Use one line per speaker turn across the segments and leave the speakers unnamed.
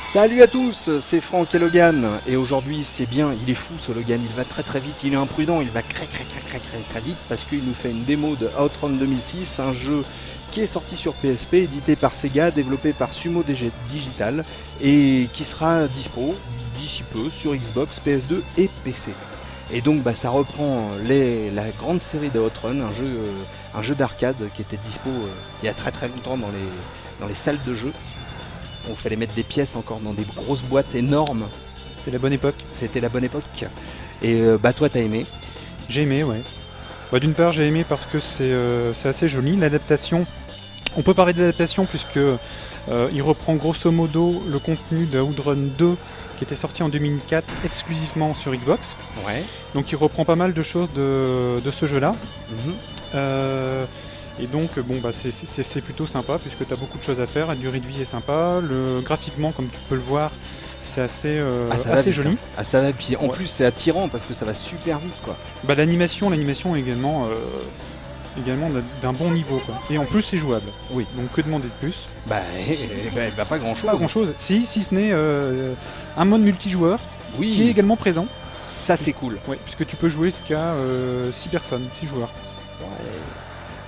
Salut à tous, c'est Franck et Logan, et aujourd'hui c'est bien, il est fou ce Logan, il va très très vite, il est imprudent, il va très vite parce qu'il nous fait une démo de Outrun 2006, un jeu qui est sorti sur PSP, édité par Sega, développé par Sumo Digital, et qui sera dispo d'ici peu sur Xbox, PS2 et PC. Et donc ça reprend la grande série de Outrun, un jeu d'arcade qui était dispo il y a très longtemps dans les salles de jeu. On fallait mettre des pièces encore dans des grosses boîtes énormes.
C'était la bonne époque.
C'était la bonne époque. Et toi t'as aimé?
J'ai aimé, ouais. D'une part j'ai aimé parce que c'est assez joli. L'adaptation, on peut parler d'adaptation puisque il reprend grosso modo le contenu de Outrun 2 qui était sorti en 2004 exclusivement sur Xbox.
Ouais.
Donc il reprend pas mal de choses de ce jeu-là. Et donc c'est plutôt sympa puisque tu as beaucoup de choses à faire, la durée de vie est sympa, graphiquement comme tu peux le voir c'est assez joli.
Hein. Ah ça va, puis en plus c'est attirant parce que ça va super vite quoi.
L'animation est également d'un bon niveau quoi. Et en plus c'est jouable.
Oui.
Donc que demander de plus?
Pas grand chose.
Pas grand chose, si ce n'est un mode multijoueur qui est également présent.
Ça c'est cool.
Oui, puisque tu peux jouer jusqu'à 6 personnes, 6 joueurs.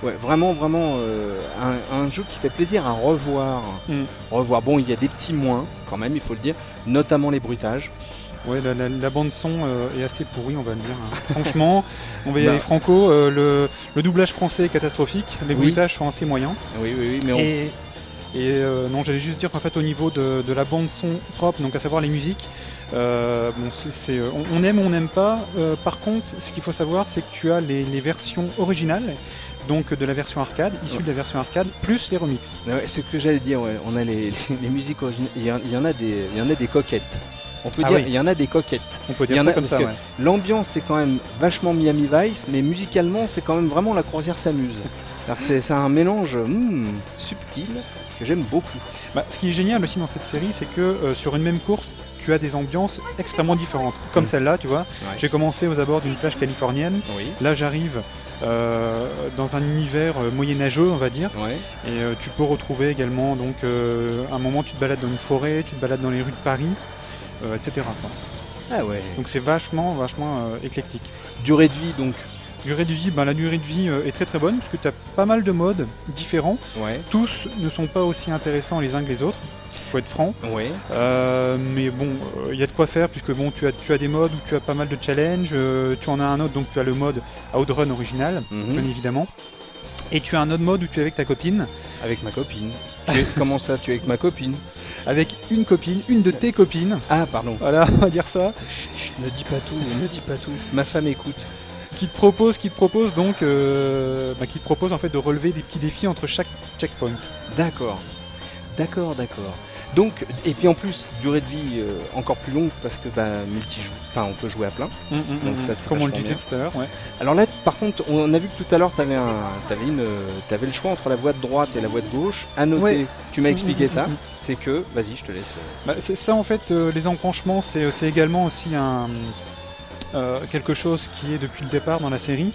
Ouais, vraiment un jeu qui fait plaisir à revoir. Bon, il y a des petits moins quand même, il faut le dire, notamment les bruitages.
Ouais, la bande son est assez pourrie, on va le dire. Hein. Franchement, on va y aller franco. Le doublage français est catastrophique, les bruitages sont assez moyens.
Oui, mais
non, j'allais juste dire qu'en fait, au niveau de la bande son propre, donc à savoir les musiques, on aime ou on n'aime pas. Par contre, ce qu'il faut savoir, c'est que tu as les versions originales. Donc de la version arcade, issue de la version arcade, plus les remixes.
Ouais, c'est ce que j'allais dire, ouais. On a les musiques originales, il y en a des coquettes. On peut dire, il y en a des coquettes.
On peut dire ça comme ça, ouais.
L'ambiance c'est quand même vachement Miami Vice, mais musicalement c'est quand même vraiment la croisière s'amuse. Alors c'est un mélange subtil que j'aime beaucoup.
Ce qui est génial aussi dans cette série, c'est que sur une même course, tu as des ambiances extrêmement différentes. Comme celle-là, tu vois. Ouais. J'ai commencé aux abords d'une plage californienne. Oui. Là, j'arrive dans un univers moyenâgeux, on va dire. Ouais. Et tu peux retrouver également, donc, à un moment, tu te balades dans une forêt, tu te balades dans les rues de Paris, etc. Quoi.
Ah ouais.
Donc c'est vachement éclectique.
Durée de vie, donc.
Durée de vie, la durée de vie est très bonne parce que tu as pas mal de modes différents. Ouais. Tous ne sont pas aussi intéressants les uns que les autres. Faut être franc. Ouais. Mais bon, il y a de quoi faire puisque bon, tu as des modes où tu as pas mal de challenges. Tu en as un autre, donc tu as le mode Outrun original, bien évidemment. Et tu as un autre mode où tu es avec ta copine.
Avec ma copine. Comment ça, tu es avec ma copine?
Avec une copine, une de tes copines.
Ah pardon.
Voilà, on va dire ça.
Chut, ne dis pas tout, ne dis pas tout. Ma femme écoute.
Qui te propose donc, qui te propose en fait de relever des petits défis entre chaque checkpoint.
D'accord. Donc, et puis en plus, durée de vie encore plus longue parce que on peut jouer à plein.
Donc ça c'est comme on le disait tout à l'heure. Ouais.
Alors là, par contre, on a vu que tout à l'heure, t'avais le choix entre la voie de droite et la voie de gauche. À noter, ouais. Tu m'as expliqué ça. C'est que, vas-y, je te laisse.
C'est ça en fait, les embranchements, c'est également aussi quelque chose qui est depuis le départ dans la série.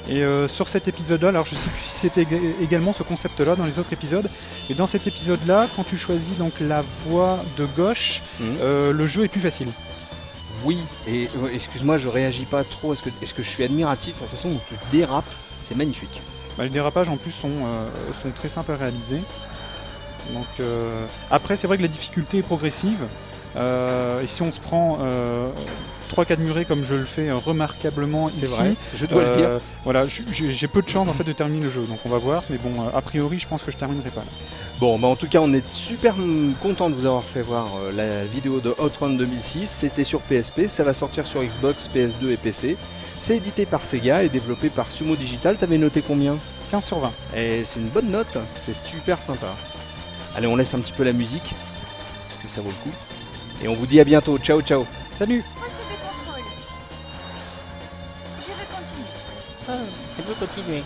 Et sur cet épisode-là, alors je sais plus si c'était également ce concept-là dans les autres épisodes, mais dans cet épisode-là, quand tu choisis donc la voie de gauche, le jeu est plus facile.
Oui, et excuse-moi, je réagis pas trop. Est-ce que je suis admiratif de la façon dont tu dérapes? C'est magnifique.
Les dérapages en plus sont très simples à réaliser. Donc après, c'est vrai que la difficulté est progressive. Et si on se prend 3-4 murets comme je le fais remarquablement ici,
vrai, je dois le dire.
Voilà, j'ai peu de chance en fait de terminer le jeu, donc on va voir, mais bon, a priori je pense que je terminerai pas là.
Bon, en tout cas on est super content de vous avoir fait voir la vidéo de Outrun 2006, c'était sur PSP, ça va sortir sur Xbox, PS2 et PC. C'est édité par Sega et développé par Sumo Digital, t'avais noté combien?
15 sur 20.
Et c'est une bonne note, c'est super sympa. Allez, on laisse un petit peu la musique, parce que ça vaut le coup. Et on vous dit à bientôt, ciao ciao.
Salut.
Je veux continuer.